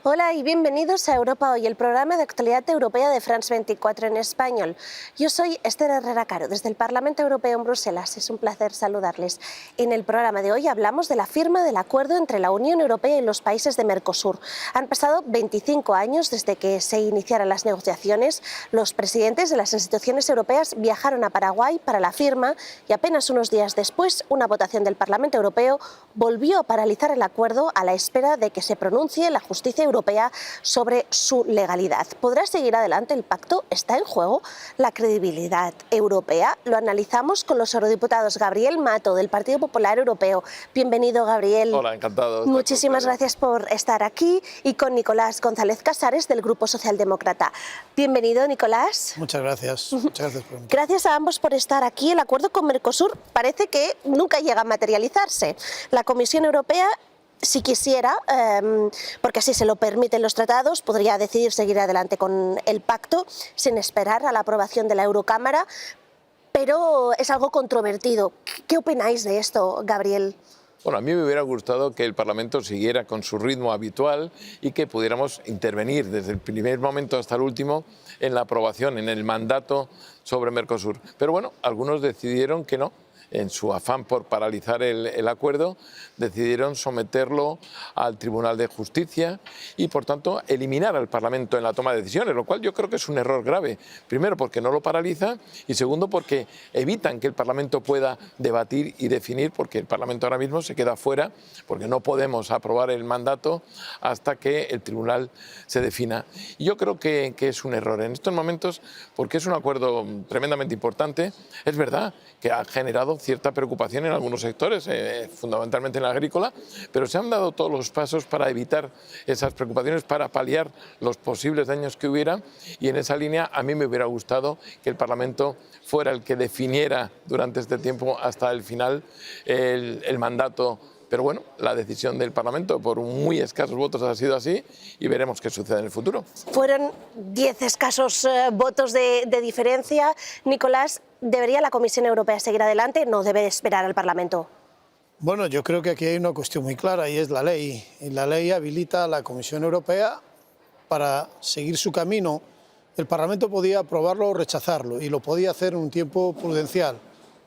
Hola y bienvenidos a Europa Hoy, el programa de actualidad europea de France 24 en español. Yo soy Esther Herrera Caro, desde el Parlamento Europeo en Bruselas. Es un placer saludarles. En el programa de hoy hablamos de la firma del acuerdo entre la Unión Europea y los países de Mercosur. Han pasado 25 años desde que se iniciaran las negociaciones. Los presidentes de las instituciones europeas viajaron a Paraguay para la firma y apenas unos días después, una votación del Parlamento Europeo volvió a paralizar el acuerdo a la espera de que se pronuncie la justicia europea sobre su legalidad. ¿Podrá seguir adelante el pacto? ¿Está en juego la credibilidad europea? Lo analizamos con los eurodiputados Gabriel Mato, del Partido Popular Europeo. Bienvenido, Gabriel. Hola, encantado. Muchísimas gracias por estar aquí. Y con Nicolás González Casares, del Grupo Socialdemócrata. Bienvenido, Nicolás. Muchas gracias. Muchas gracias por Gracias a ambos por estar aquí. El acuerdo con Mercosur parece que nunca llega a materializarse. La Comisión Europea, si quisiera, porque así se lo permiten los tratados, podría decidir seguir adelante con el pacto sin esperar a la aprobación de la Eurocámara, pero es algo controvertido. ¿Qué opináis de esto, Gabriel? Bueno, a mí me hubiera gustado que el Parlamento siguiera con su ritmo habitual y que pudiéramos intervenir desde el primer momento hasta el último en la aprobación, en el mandato sobre Mercosur. Pero bueno, algunos decidieron que no. En su afán por paralizar el acuerdo, decidieron someterlo al Tribunal de Justicia y, por tanto, eliminar al Parlamento en la toma de decisiones, lo cual yo creo que es un error grave. Primero, porque no lo paraliza y, segundo, porque evitan que el Parlamento pueda debatir y definir, porque el Parlamento ahora mismo se queda fuera, porque no podemos aprobar el mandato hasta que el Tribunal se defina. Y yo creo que es un error en estos momentos, porque es un acuerdo tremendamente importante. Es verdad que ha generado cierta preocupación en algunos sectores, fundamentalmente en la agrícola, pero se han dado todos los pasos para evitar esas preocupaciones, para paliar los posibles daños que hubiera, y en esa línea a mí me hubiera gustado que el Parlamento fuera el que definiera durante este tiempo hasta el final el mandato. Pero bueno, la decisión del Parlamento por muy escasos votos ha sido así y veremos qué sucede en el futuro. Fueron 10 escasos votos de diferencia. Nicolás, ¿debería la Comisión Europea seguir adelante? ¿No debe esperar al Parlamento? Bueno, yo creo que aquí hay una cuestión muy clara y es la ley. Y la ley habilita a la Comisión Europea para seguir su camino. El Parlamento podía aprobarlo o rechazarlo y lo podía hacer en un tiempo prudencial.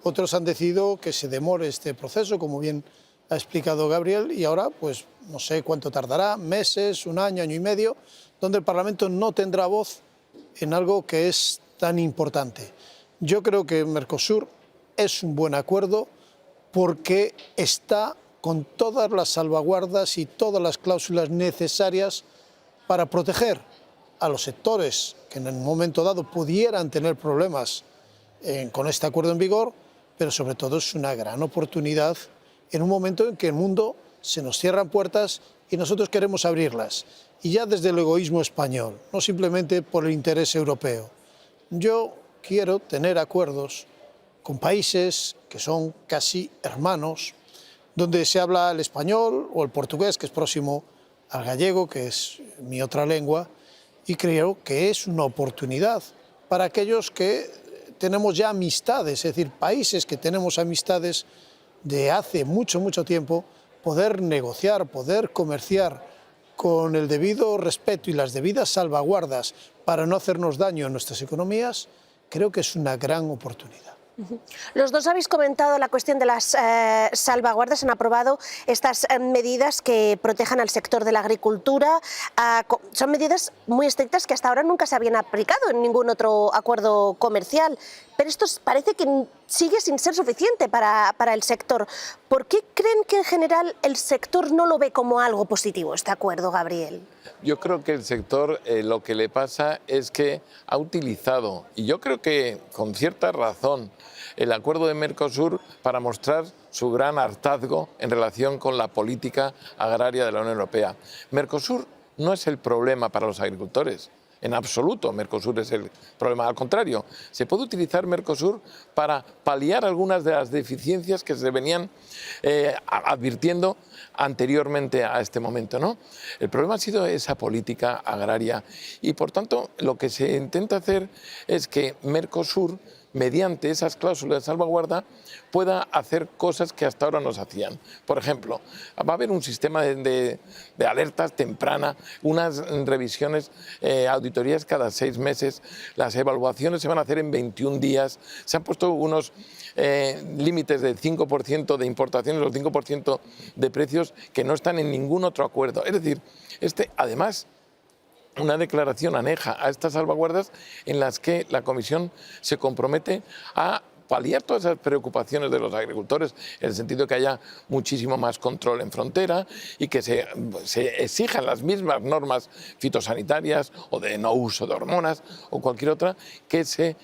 Otros han decidido que se demore este proceso, como bien ha explicado Gabriel, y ahora pues no sé cuánto tardará, meses, un año, año y medio, donde el Parlamento no tendrá voz en algo que es tan importante. Yo creo que Mercosur es un buen acuerdo porque está con todas las salvaguardas y todas las cláusulas necesarias para proteger a los sectores que en un momento dado pudieran tener problemas con este acuerdo en vigor, pero sobre todo es una gran oportunidad en un momento en que el mundo se nos cierran puertas y nosotros queremos abrirlas. Y ya desde el egoísmo español, no simplemente por el interés europeo. Yo quiero tener acuerdos con países que son casi hermanos, donde se habla el español o el portugués, que es próximo al gallego, que es mi otra lengua, y creo que es una oportunidad para aquellos que tenemos ya amistades, es decir, países que tenemos amistades de hace mucho, mucho tiempo, poder negociar, poder comerciar con el debido respeto y las debidas salvaguardas para no hacernos daño en nuestras economías, creo que es una gran oportunidad. Los dos habéis comentado la cuestión de las salvaguardas, han aprobado estas medidas que protejan al sector de la agricultura. Son medidas muy estrictas que hasta ahora nunca se habían aplicado en ningún otro acuerdo comercial, pero esto parece que sigue sin ser suficiente para el sector. ¿Por qué creen que en general el sector no lo ve como algo positivo este acuerdo, Gabriel? Yo creo que el sector lo que le pasa es que ha utilizado, y yo creo que con cierta razón, el acuerdo de Mercosur para mostrar su gran hartazgo en relación con la política agraria de la Unión Europea. Mercosur no es el problema para los agricultores. En absoluto, Mercosur es el problema. Al contrario, se puede utilizar Mercosur para paliar algunas de las deficiencias que se venían advirtiendo anteriormente a este momento, ¿no? El problema ha sido esa política agraria y, por tanto, lo que se intenta hacer es que Mercosur mediante esas cláusulas de salvaguarda, pueda hacer cosas que hasta ahora no se hacían. Por ejemplo, va a haber un sistema de alertas temprana, unas revisiones, auditorías cada 6 meses, las evaluaciones se van a hacer en 21 días, se han puesto unos límites del 5% de importaciones o 5% de precios que no están en ningún otro acuerdo. Es decir, además, una declaración aneja a estas salvaguardas en las que la Comisión se compromete a paliar todas esas preocupaciones de los agricultores, en el sentido de que haya muchísimo más control en frontera y que se exijan las mismas normas fitosanitarias o de no uso de hormonas o cualquier otra que se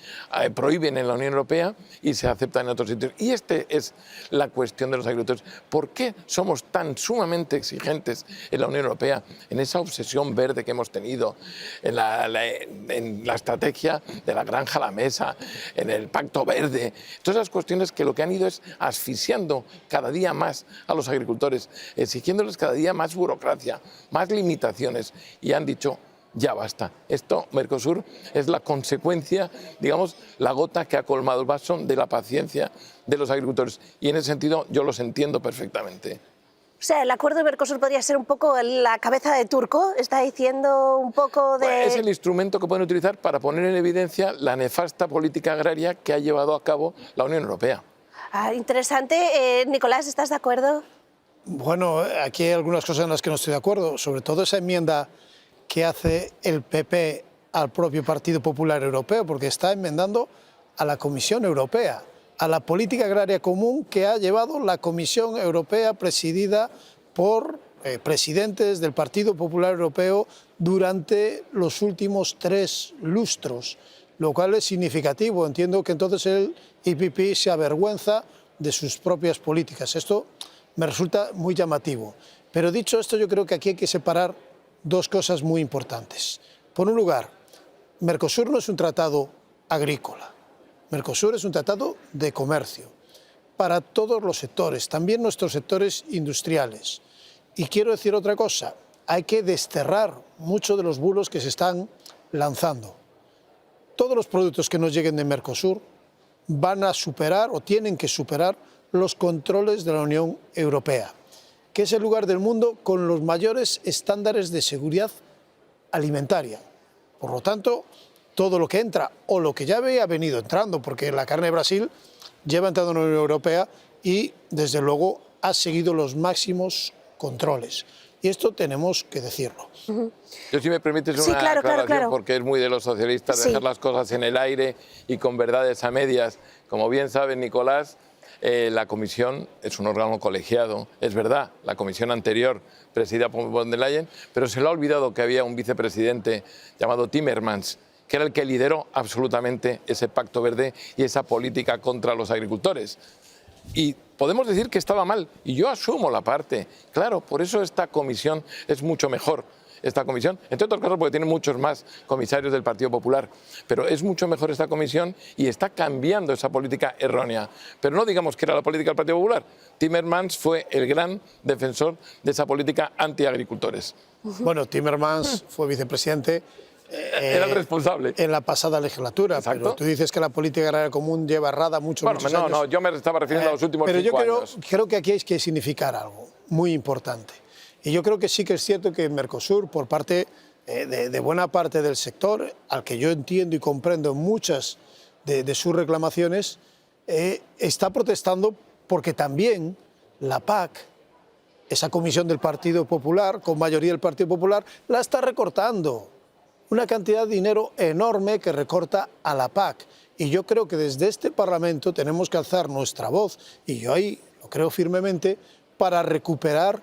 prohíben en la Unión Europea y se aceptan en otros sitios. Y esta es la cuestión de los agricultores. ¿Por qué somos tan sumamente exigentes en la Unión Europea, en esa obsesión verde que hemos tenido, en la estrategia de la granja a la mesa, en el Pacto Verde? Todas esas cuestiones que lo que han ido es asfixiando cada día más a los agricultores, exigiéndoles cada día más burocracia, más limitaciones, y han dicho, ya basta. Esto, Mercosur, es la consecuencia, digamos, la gota que ha colmado el vaso de la paciencia de los agricultores, y en ese sentido yo los entiendo perfectamente. O sea, el acuerdo de Mercosur podría ser un poco la cabeza de turco, está diciendo un poco de... Pues es el instrumento que pueden utilizar para poner en evidencia la nefasta política agraria que ha llevado a cabo la Unión Europea. Interesante. Nicolás, ¿estás de acuerdo? Bueno, aquí hay algunas cosas en las que no estoy de acuerdo, sobre todo esa enmienda que hace el PP al propio Partido Popular Europeo, porque está enmendando a la Comisión Europea, a la política agraria común que ha llevado la Comisión Europea presidida por presidentes del Partido Popular Europeo durante los últimos 3 lustros, lo cual es significativo. Entiendo que entonces el EPP se avergüenza de sus propias políticas. Esto me resulta muy llamativo. Pero dicho esto, yo creo que aquí hay que separar 2 cosas muy importantes. Por un lugar, Mercosur no es un tratado agrícola. Mercosur es un tratado de comercio para todos los sectores, también nuestros sectores industriales. Y quiero decir otra cosa, hay que desterrar muchos de los bulos que se están lanzando. Todos los productos que nos lleguen de Mercosur van a superar o tienen que superar los controles de la Unión Europea, que es el lugar del mundo con los mayores estándares de seguridad alimentaria. Por lo tanto, todo lo que entra o lo que ya había venido entrando, porque la carne de Brasil lleva entrando en la Unión Europea y desde luego ha seguido los máximos controles. Y esto tenemos que decirlo. Yo, si me permites una aclaración, porque es muy de los socialistas dejar las cosas en el aire y con verdades a medias. Como bien sabe Nicolás, la Comisión es un órgano colegiado, es verdad, la Comisión anterior presidida por von der Leyen, pero se le ha olvidado que había un vicepresidente llamado Timmermans, que era el que lideró absolutamente ese Pacto Verde y esa política contra los agricultores. Y podemos decir que estaba mal, y yo asumo la parte. Claro, por eso esta comisión es mucho mejor. Esta comisión, entre otras cosas porque tiene muchos más comisarios del Partido Popular, pero es mucho mejor esta comisión y está cambiando esa política errónea. Pero no digamos que era la política del Partido Popular. Timmermans fue el gran defensor de esa política anti-agricultores. Bueno, Timmermans fue vicepresidente. Era el responsable. En la pasada legislatura. Exacto. Pero tú dices que la política agraria común lleva errada muchos años. No, yo me estaba refiriendo a los últimos 5 años. Pero yo creo que aquí hay que significar algo muy importante. Y yo creo que sí que es cierto que Mercosur, por parte de buena parte del sector, al que yo entiendo y comprendo muchas de sus reclamaciones, está protestando porque también la PAC, esa comisión del Partido Popular, con mayoría del Partido Popular, la está recortando. Una cantidad de dinero enorme que recorta a la PAC. Y yo creo que desde este Parlamento tenemos que alzar nuestra voz, y yo ahí lo creo firmemente, para recuperar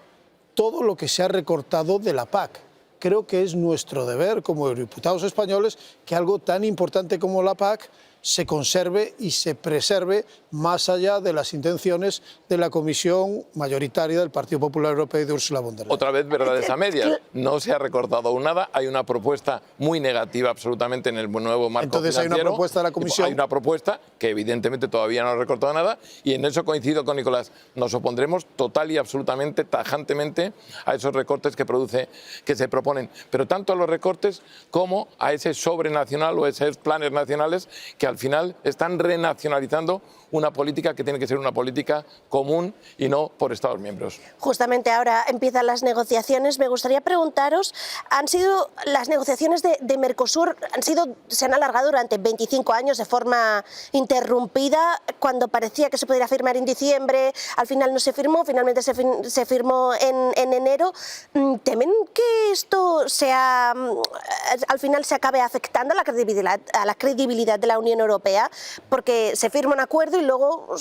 todo lo que se ha recortado de la PAC. Creo que es nuestro deber como eurodiputados españoles que algo tan importante como la PAC se conserve y se preserve más allá de las intenciones de la Comisión mayoritaria del Partido Popular Europeo y de Ursula von der Leyen. Otra vez verdades a medias. No se ha recortado aún nada. Hay una propuesta muy negativa absolutamente en el nuevo marco Entonces financiero. Hay una propuesta de la Comisión. Hay una propuesta que evidentemente todavía no ha recortado nada y en eso coincido con Nicolás. Nos opondremos total y absolutamente, tajantemente a esos recortes que se proponen. Pero tanto a los recortes como a ese sobrenacional o esos planes nacionales que al final están renacionalizando una política que tiene que ser una política común y no por Estados miembros. Justamente ahora empiezan las negociaciones. Me gustaría preguntaros, las negociaciones de Mercosur se han alargado durante 25 años de forma interrumpida, cuando parecía que se podría firmar en diciembre, al final no se firmó, finalmente se firmó en enero. ¿Temen que esto al final se acabe afectando a la credibilidad de la Unión Europea? Porque se firma un acuerdo y luego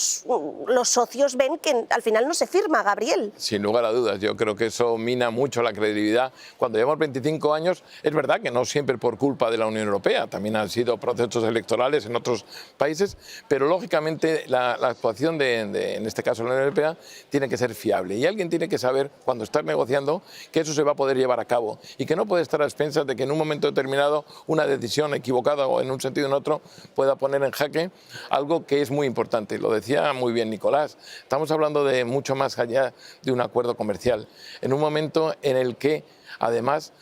los socios ven que al final no se firma, Gabriel. Sin lugar a dudas, yo creo que eso mina mucho la credibilidad. Cuando llevamos 25 años, es verdad que no siempre por culpa de la Unión Europea, también han sido procesos electorales en otros países, pero lógicamente la actuación en este caso de la Unión Europea, tiene que ser fiable. Y alguien tiene que saber, cuando está negociando, que eso se va a poder llevar a cabo y que no puede estar a expensas de que en un momento determinado una decisión equivocada o en un sentido o en otro pueda poner en jaque algo que es muy importante. Lo decía muy bien Nicolás, estamos hablando de mucho más allá de un acuerdo comercial, en un momento en el que además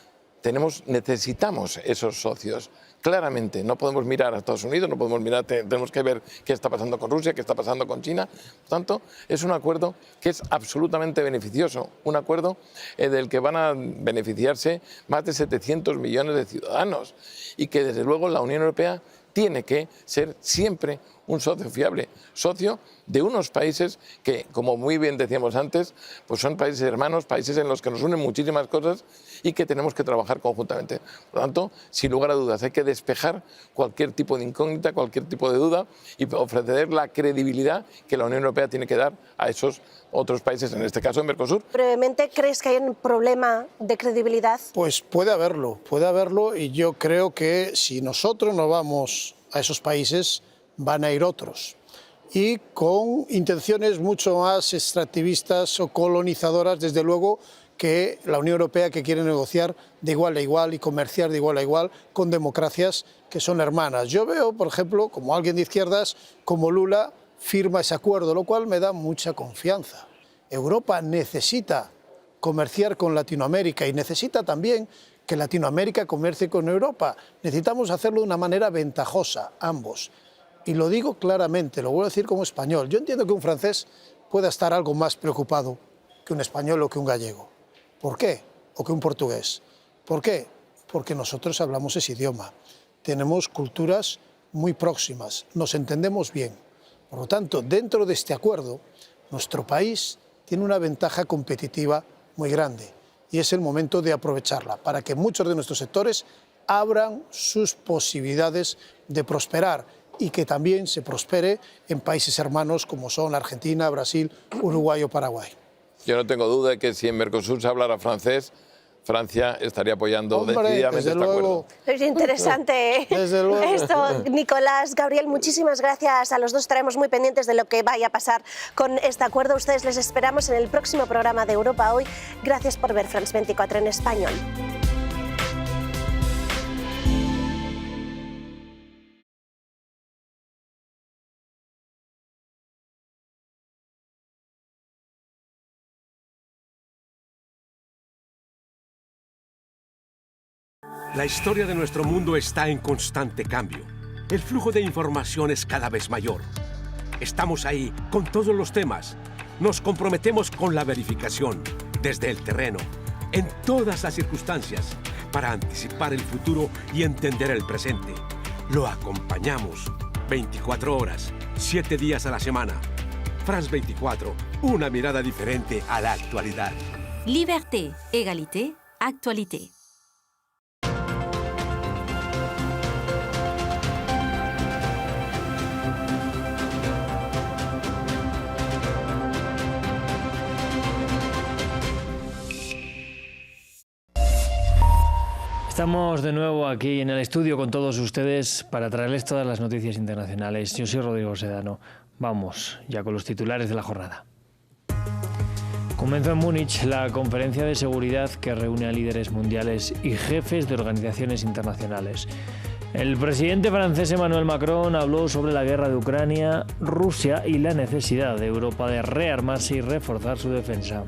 necesitamos esos socios. Claramente, no podemos mirar a Estados Unidos, no podemos mirar, tenemos que ver qué está pasando con Rusia, qué está pasando con China. Por tanto, es un acuerdo que es absolutamente beneficioso, un acuerdo del que van a beneficiarse más de 700 millones de ciudadanos y que desde luego la Unión Europea tiene que ser siempre un socio fiable, socio de unos países que, como muy bien decíamos antes, pues son países hermanos, países en los que nos unen muchísimas cosas y que tenemos que trabajar conjuntamente. Por lo tanto, sin lugar a dudas, hay que despejar cualquier tipo de incógnita, cualquier tipo de duda y ofrecer la credibilidad que la Unión Europea tiene que dar a esos otros países, en este caso en Mercosur. Brevemente, ¿crees que hay un problema de credibilidad? Pues puede haberlo y yo creo que si nosotros no vamos a esos países, van a ir otros, y con intenciones mucho más extractivistas o colonizadoras, desde luego, que la Unión Europea, que quiere negociar de igual a igual y comerciar de igual a igual con democracias que son hermanas. Yo veo, por ejemplo, como alguien de izquierdas, como Lula firma ese acuerdo, lo cual me da mucha confianza. Europa necesita comerciar con Latinoamérica y necesita también que Latinoamérica comercie con Europa. Necesitamos hacerlo de una manera ventajosa, ambos. Y lo digo claramente, lo vuelvo a decir como español. Yo entiendo que un francés pueda estar algo más preocupado que un español o que un gallego. ¿Por qué? O que un portugués. ¿Por qué? Porque nosotros hablamos ese idioma. Tenemos culturas muy próximas, nos entendemos bien. Por lo tanto, dentro de este acuerdo, nuestro país tiene una ventaja competitiva muy grande y es el momento de aprovecharla para que muchos de nuestros sectores abran sus posibilidades de prosperar y que también se prospere en países hermanos como son Argentina, Brasil, Uruguay o Paraguay. Yo no tengo duda de que si en Mercosur se hablara francés, Francia estaría apoyando decididamente este acuerdo. Es interesante esto. Nicolás, Gabriel, muchísimas gracias a los dos. Estaremos muy pendientes de lo que vaya a pasar con este acuerdo. Ustedes les esperamos en el próximo programa de Europa Hoy. Gracias por ver France 24 en español. La historia de nuestro mundo está en constante cambio. El flujo de información es cada vez mayor. Estamos ahí con todos los temas. Nos comprometemos con la verificación, desde el terreno, en todas las circunstancias, para anticipar el futuro y entender el presente. Lo acompañamos 24 horas, 7 días a la semana. France 24, una mirada diferente a la actualidad. Liberté, égalité, actualité. Estamos de nuevo aquí en el estudio con todos ustedes para traerles todas las noticias internacionales. Yo soy Rodrigo Sedano. Vamos ya con los titulares de la jornada. Comenzó en Múnich la conferencia de seguridad que reúne a líderes mundiales y jefes de organizaciones internacionales. El presidente francés Emmanuel Macron habló sobre la guerra de Ucrania, Rusia y la necesidad de Europa de rearmarse y reforzar su defensa.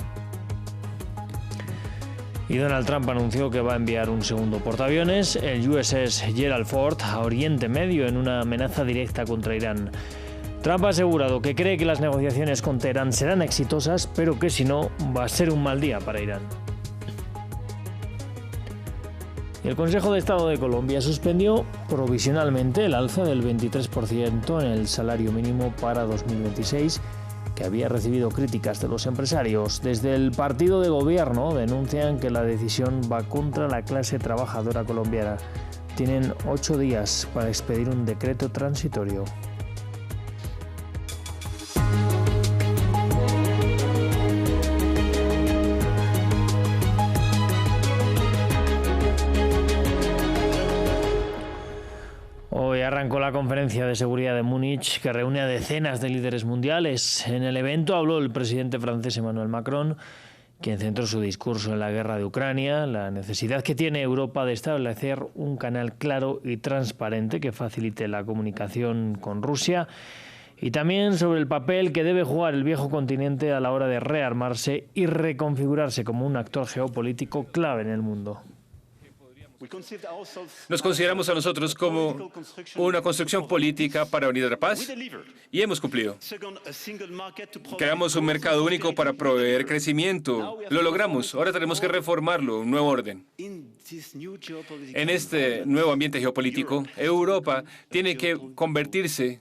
Y Donald Trump anunció que va a enviar un segundo portaaviones, el USS Gerald Ford, a Oriente Medio en una amenaza directa contra Irán. Trump ha asegurado que cree que las negociaciones con Teherán serán exitosas, pero que si no, va a ser un mal día para Irán. Y el Consejo de Estado de Colombia suspendió provisionalmente el alza del 23% en el salario mínimo para 2026, que había recibido críticas de los empresarios. Desde el partido de gobierno denuncian que la decisión va contra la clase trabajadora colombiana. Tienen 8 días para expedir un decreto transitorio. Hoy arrancó la conferencia de seguridad de Múnich, que reúne a decenas de líderes mundiales. En el evento habló el presidente francés Emmanuel Macron, quien centró su discurso en la guerra de Ucrania, la necesidad que tiene Europa de establecer un canal claro y transparente que facilite la comunicación con Rusia, y también sobre el papel que debe jugar el viejo continente a la hora de rearmarse y reconfigurarse como un actor geopolítico clave en el mundo. Nos consideramos a nosotros como una construcción política para unir la paz y hemos cumplido. Creamos un mercado único para proveer crecimiento. Lo logramos. Ahora tenemos que reformarlo, un nuevo orden. En este nuevo ambiente geopolítico, Europa tiene que convertirse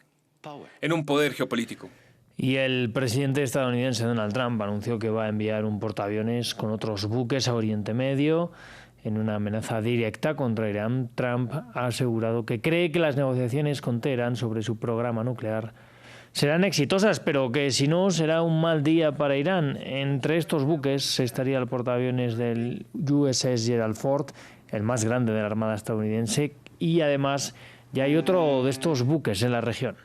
en un poder geopolítico. Y el presidente estadounidense Donald Trump anunció que va a enviar un portaaviones con otros buques a Oriente Medio. En una amenaza directa contra Irán, Trump ha asegurado que cree que las negociaciones con Teherán sobre su programa nuclear serán exitosas, pero que si no será un mal día para Irán. Entre estos buques estaría el portaaviones del USS Gerald Ford, el más grande de la Armada estadounidense, y además ya hay otro de estos buques en la región.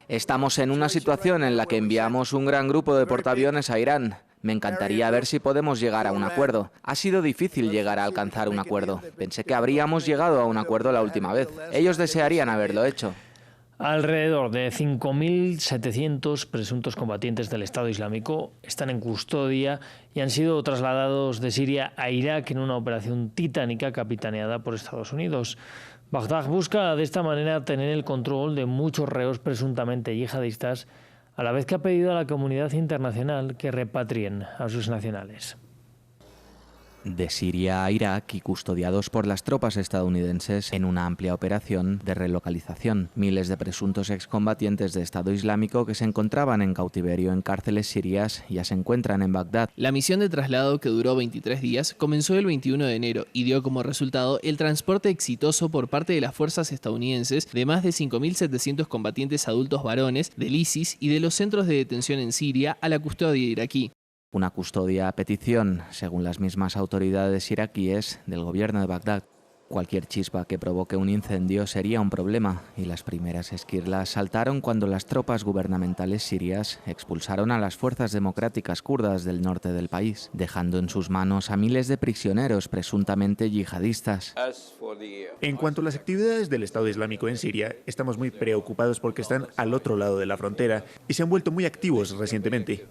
Estamos en una situación en la que enviamos un gran grupo de portaaviones a Irán. Me encantaría ver si podemos llegar a un acuerdo. Ha sido difícil llegar a alcanzar un acuerdo. Pensé que habríamos llegado a un acuerdo la última vez. Ellos desearían haberlo hecho. Alrededor de 5.700 presuntos combatientes del Estado Islámico están en custodia y han sido trasladados de Siria a Irak en una operación titánica capitaneada por Estados Unidos. Bagdad busca de esta manera tener el control de muchos reos presuntamente yihadistas, a la vez que ha pedido a la comunidad internacional que repatrien a sus nacionales. De Siria a Irak y custodiados por las tropas estadounidenses en una amplia operación de relocalización. Miles de presuntos excombatientes de Estado Islámico que se encontraban en cautiverio en cárceles sirias ya se encuentran en Bagdad. La misión de traslado, que duró 23 días, comenzó el 21 de enero y dio como resultado el transporte exitoso por parte de las fuerzas estadounidenses de más de 5.700 combatientes adultos varones del ISIS y de los centros de detención en Siria a la custodia iraquí. Una custodia a petición, según las mismas autoridades iraquíes, del gobierno de Bagdad. Cualquier chispa que provoque un incendio sería un problema, y las primeras esquirlas saltaron cuando las tropas gubernamentales sirias expulsaron a las fuerzas democráticas kurdas del norte del país, dejando en sus manos a miles de prisioneros presuntamente yihadistas. En cuanto a las actividades del Estado Islámico en Siria, estamos muy preocupados porque están al otro lado de la frontera y se han vuelto muy activos recientemente.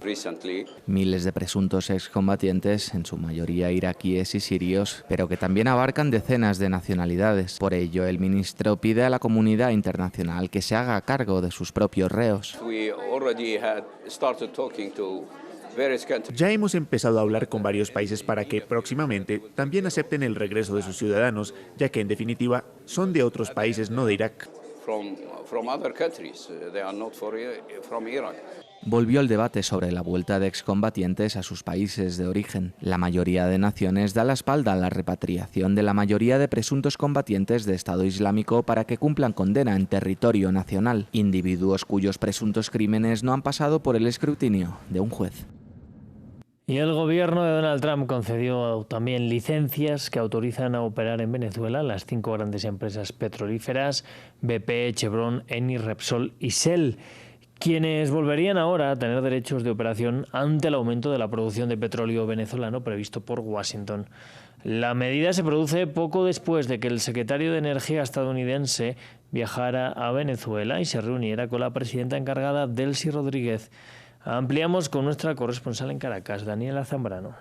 Miles de presuntos excombatientes, en su mayoría iraquíes y sirios, pero que también abarcan decenas de nacionalidades. Por ello, el ministro pide a la comunidad internacional que se haga cargo de sus propios reos. Ya hemos empezado a hablar con varios países para que próximamente también acepten el regreso de sus ciudadanos, ya que en definitiva son de otros países, no de Irak. Volvió el debate sobre la vuelta de excombatientes a sus países de origen. La mayoría de naciones da la espalda a la repatriación de la mayoría de presuntos combatientes de Estado Islámico para que cumplan condena en territorio nacional, individuos cuyos presuntos crímenes no han pasado por el escrutinio de un juez. Y el gobierno de Donald Trump concedió también licencias que autorizan a operar en Venezuela las 5 grandes empresas petrolíferas BP, Chevron, Eni, Repsol y Shell, quienes volverían ahora a tener derechos de operación ante el aumento de la producción de petróleo venezolano previsto por Washington. La medida se produce poco después de que el secretario de Energía estadounidense viajara a Venezuela y se reuniera con la presidenta encargada, Delcy Rodríguez. Ampliamos con nuestra corresponsal en Caracas, Daniela Zambrano.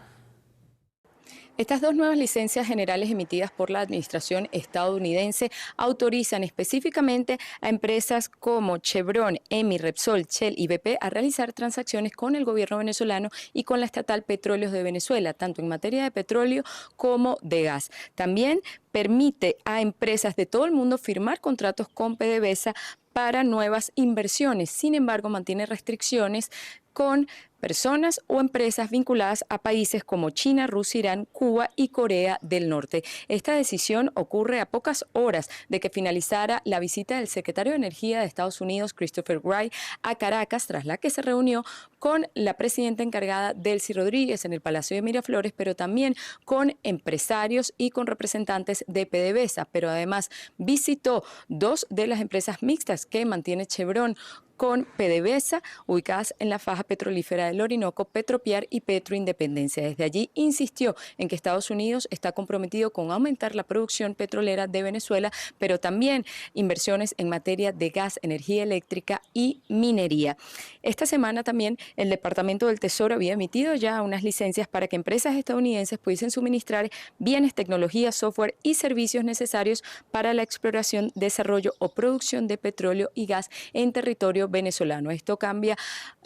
Estas dos nuevas licencias generales emitidas por la administración estadounidense autorizan específicamente a empresas como Chevron, Eni, Repsol, Shell y BP a realizar transacciones con el gobierno venezolano y con la estatal Petróleos de Venezuela, tanto en materia de petróleo como de gas. También permite a empresas de todo el mundo firmar contratos con PDVSA para nuevas inversiones. Sin embargo, mantiene restricciones con personas o empresas vinculadas a países como China, Rusia, Irán, Cuba y Corea del Norte. Esta decisión ocurre a pocas horas de que finalizara la visita del secretario de Energía de Estados Unidos, Christopher Wray, a Caracas, tras la que se reunió con la presidenta encargada, Delcy Rodríguez, en el Palacio de Miraflores, pero también con empresarios y con representantes de PDVSA. Pero además visitó dos de las empresas mixtas que mantiene Chevron con PDVSA, ubicadas en la faja petrolífera del Orinoco, Petropiar y Petroindependencia. Desde allí insistió en que Estados Unidos está comprometido con aumentar la producción petrolera de Venezuela, pero también inversiones en materia de gas, energía eléctrica y minería. Esta semana también el Departamento del Tesoro había emitido ya unas licencias para que empresas estadounidenses pudiesen suministrar bienes, tecnología, software y servicios necesarios para la exploración, desarrollo o producción de petróleo y gas en territorio venezolano. Esto cambia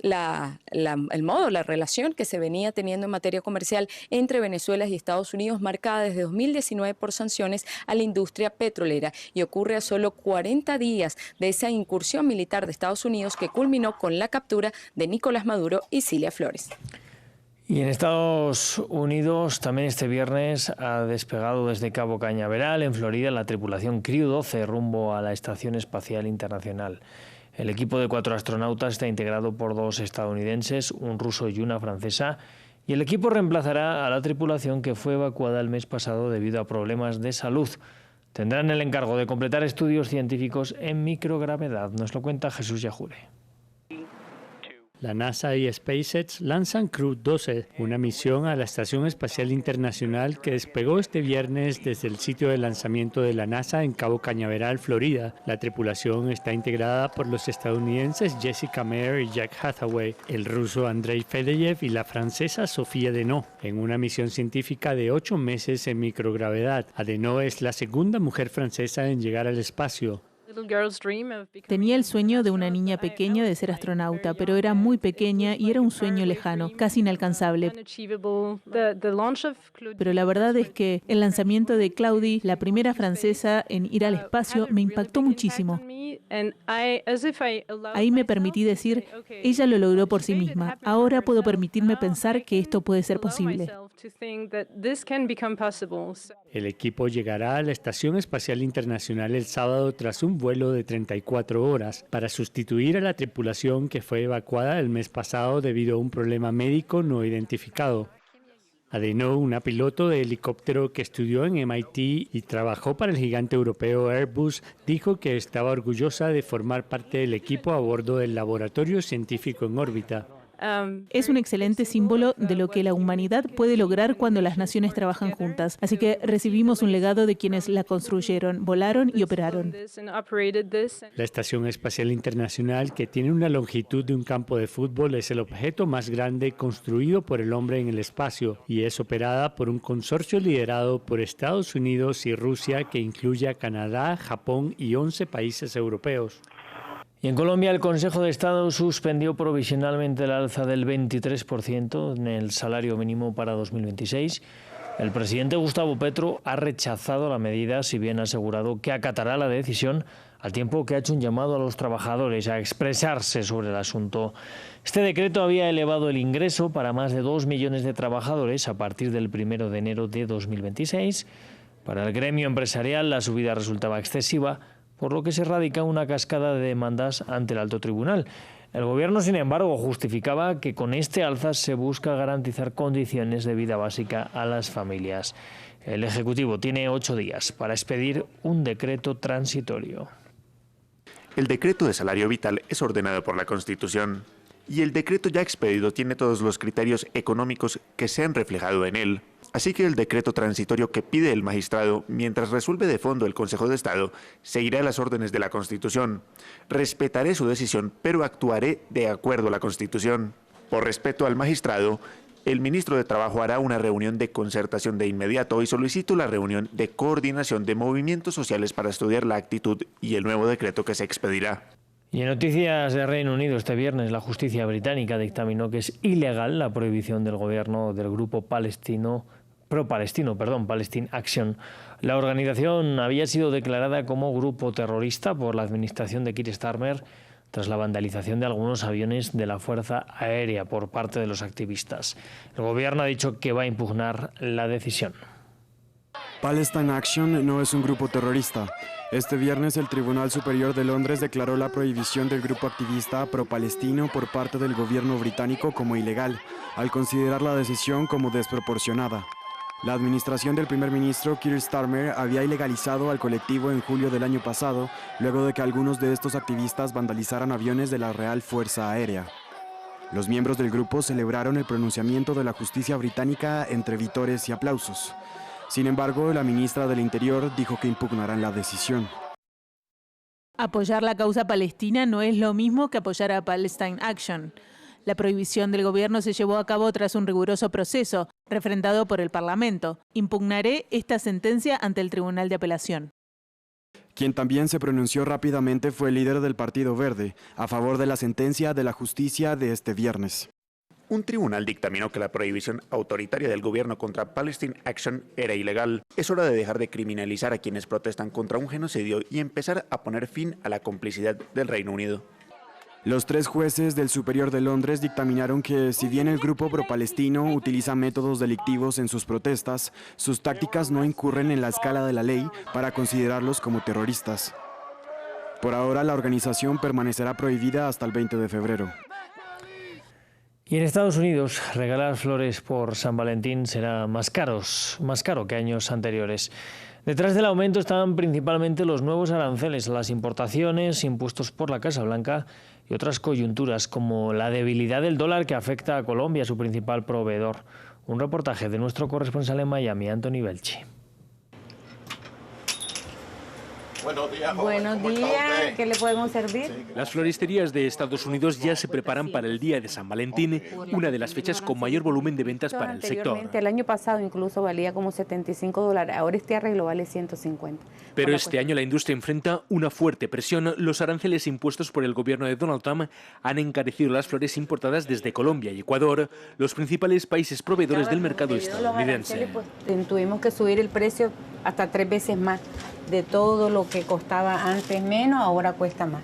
el modo, la relación que se venía teniendo en materia comercial entre Venezuela y Estados Unidos, marcada desde 2019 por sanciones a la industria petrolera, y ocurre a solo 40 días de esa incursión militar de Estados Unidos que culminó con la captura de Nicolás Maduro y Cilia Flores. Y en Estados Unidos también este viernes ha despegado desde Cabo Cañaveral, en Florida, la tripulación Crew 12 rumbo a la Estación Espacial Internacional. El equipo de 4 astronautas está integrado por 2 estadounidenses, un ruso y una francesa, y el equipo reemplazará a la tripulación que fue evacuada el mes pasado debido a problemas de salud. Tendrán el encargo de completar estudios científicos en microgravedad. Nos lo cuenta Jesús Yajure. La NASA y SpaceX lanzan Crew 12, una misión a la Estación Espacial Internacional que despegó este viernes desde el sitio de lanzamiento de la NASA en Cabo Cañaveral, Florida. La tripulación está integrada por los estadounidenses Jessica Meir y Jack Hathaway, el ruso Andrei Fedorov y la francesa Sofía Denot, en una misión científica de 8 meses en microgravedad. Denot es la segunda mujer francesa en llegar al espacio. Tenía el sueño de una niña pequeña de ser astronauta, pero era muy pequeña y era un sueño lejano, casi inalcanzable. Pero la verdad es que el lanzamiento de Claudie, la primera francesa en ir al espacio, me impactó muchísimo. Ahí me permití decir, ella lo logró por sí misma. Ahora puedo permitirme pensar que esto puede ser posible. El equipo llegará a la Estación Espacial Internacional el sábado tras un vuelo de 34 horas para sustituir a la tripulación que fue evacuada el mes pasado debido a un problema médico no identificado. Denot, una piloto de helicóptero que estudió en MIT y trabajó para el gigante europeo Airbus, dijo que estaba orgullosa de formar parte del equipo a bordo del laboratorio científico en órbita. Es un excelente símbolo de lo que la humanidad puede lograr cuando las naciones trabajan juntas. Así que recibimos un legado de quienes la construyeron, volaron y operaron. La Estación Espacial Internacional, que tiene una longitud de un campo de fútbol, es el objeto más grande construido por el hombre en el espacio y es operada por un consorcio liderado por Estados Unidos y Rusia que incluye a Canadá, Japón y 11 países europeos. Y en Colombia el Consejo de Estado suspendió provisionalmente el alza del 23% en el salario mínimo para 2026. El presidente Gustavo Petro ha rechazado la medida, si bien ha asegurado que acatará la decisión, al tiempo que ha hecho un llamado a los trabajadores a expresarse sobre el asunto. Este decreto había elevado el ingreso para más de 2 millones de trabajadores a partir del 1 de enero de 2026. Para el gremio empresarial la subida resultaba excesiva, por lo que se radica una cascada de demandas ante el alto tribunal. El gobierno, sin embargo, justificaba que con este alza se busca garantizar condiciones de vida básica a las familias. El Ejecutivo tiene 8 días para expedir un decreto transitorio. El decreto de salario vital es ordenado por la Constitución y el decreto ya expedido tiene todos los criterios económicos que se han reflejado en él. Así que el decreto transitorio que pide el magistrado, mientras resuelve de fondo el Consejo de Estado, seguirá las órdenes de la Constitución. Respetaré su decisión, pero actuaré de acuerdo a la Constitución. Por respeto al magistrado, El ministro de Trabajo hará una reunión de concertación de inmediato y solicitó la reunión de coordinación de movimientos sociales para estudiar la actitud y el nuevo decreto que se expedirá. Y en noticias de Reino Unido, este viernes la justicia británica dictaminó que es ilegal la prohibición del gobierno del grupo pro-palestino, Palestine Action. La organización había sido declarada como grupo terrorista por la administración de Keir Starmer tras la vandalización de algunos aviones de la Fuerza Aérea por parte de los activistas. El gobierno ha dicho que va a impugnar la decisión. Palestine Action no es un grupo terrorista. Este viernes el Tribunal Superior de Londres declaró la prohibición del grupo activista pro-palestino por parte del gobierno británico como ilegal, al considerar la decisión como desproporcionada. La administración del primer ministro Keir Starmer había ilegalizado al colectivo en julio del año pasado, luego de que algunos de estos activistas vandalizaran aviones de la Real Fuerza Aérea. Los miembros del grupo celebraron el pronunciamiento de la justicia británica entre vítores y aplausos. Sin embargo, la ministra del Interior dijo que impugnarán la decisión. Apoyar la causa palestina no es lo mismo que apoyar a Palestine Action. La prohibición del gobierno se llevó a cabo tras un riguroso proceso, refrendado por el Parlamento. Impugnaré esta sentencia ante el Tribunal de Apelación. Quien también se pronunció rápidamente fue el líder del Partido Verde, a favor de la sentencia de la justicia de este viernes. Un tribunal dictaminó que la prohibición autoritaria del gobierno contra Palestine Action era ilegal. Es hora de dejar de criminalizar a quienes protestan contra un genocidio y empezar a poner fin a la complicidad del Reino Unido. Los 3 jueces del Superior de Londres dictaminaron que, si bien el grupo pro-palestino utiliza métodos delictivos en sus protestas, sus tácticas no incurren en la escala de la ley para considerarlos como terroristas. Por ahora, la organización permanecerá prohibida hasta el 20 de febrero. Y en Estados Unidos, regalar flores por San Valentín será más caro que años anteriores. Detrás del aumento están principalmente los nuevos aranceles a las importaciones impuestos por la Casa Blanca y otras coyunturas como la debilidad del dólar que afecta a Colombia, su principal proveedor. Un reportaje de nuestro corresponsal en Miami, Anthony Belchi. Buenos días, joven. Buenos días, ¿qué le podemos servir? Las floristerías de Estados Unidos ya se preparan para el día de San Valentín, una de las fechas con mayor volumen de ventas para el sector. El año pasado incluso valía como $75, ahora este arreglo vale 150. Pero este año la industria enfrenta una fuerte presión. Los aranceles impuestos por el gobierno de Donald Trump han encarecido las flores importadas desde Colombia y Ecuador, los principales países proveedores del mercado estadounidense. Tuvimos que subir el precio hasta 3 veces más de todo lo que costaba antes menos, ahora cuesta más.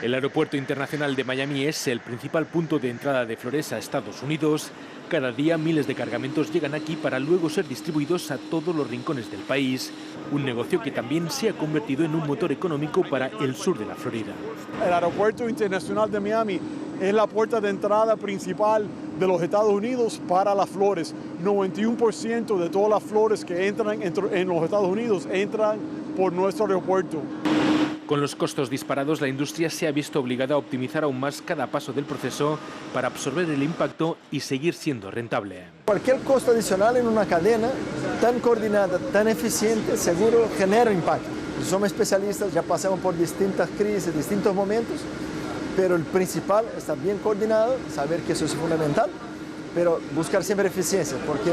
El aeropuerto internacional de Miami es el principal punto de entrada de flores a Estados Unidos. Cada día miles de cargamentos llegan aquí para luego ser distribuidos a todos los rincones del país. Un negocio que también se ha convertido en un motor económico para el sur de la Florida. El aeropuerto internacional de Miami es la puerta de entrada principal de los Estados Unidos para las flores. 91% de todas las flores que entran en los Estados Unidos entran por nuestro aeropuerto. Con los costos disparados, la industria se ha visto obligada a optimizar aún más cada paso del proceso para absorber el impacto y seguir siendo rentable. Cualquier costo adicional en una cadena tan coordinada, tan eficiente, seguro genera impacto. Somos especialistas, ya pasamos por distintas crisis, distintos momentos, pero el principal está bien coordinado, saber que eso es fundamental, pero buscar siempre eficiencia, porque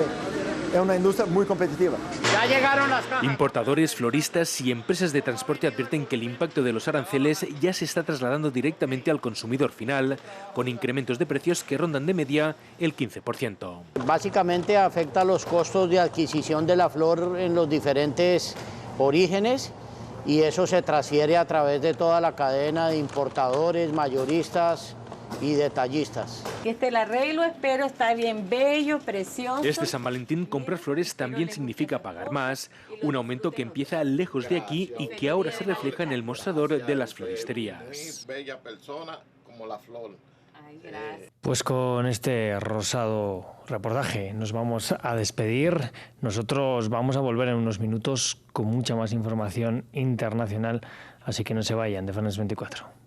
es una industria muy competitiva. Ya llegaron las cajas. Importadores, floristas y empresas de transporte advierten que el impacto de los aranceles ya se está trasladando directamente al consumidor final, con incrementos de precios que rondan de media el 15%. Básicamente afecta los costos de adquisición de la flor en los diferentes orígenes y eso se transfiere a través de toda la cadena de importadores, mayoristas y detallistas. El arreglo, espero, está bien bello, precioso. Este San Valentín comprar flores también significa pagar más, un aumento que empieza lejos de aquí y que ahora se refleja en el mostrador de las floristerías. Bella persona como la flor. Pues con este rosado reportaje nos vamos a despedir. Nosotros vamos a volver en unos minutos con mucha más información internacional, así que no se vayan de France 24.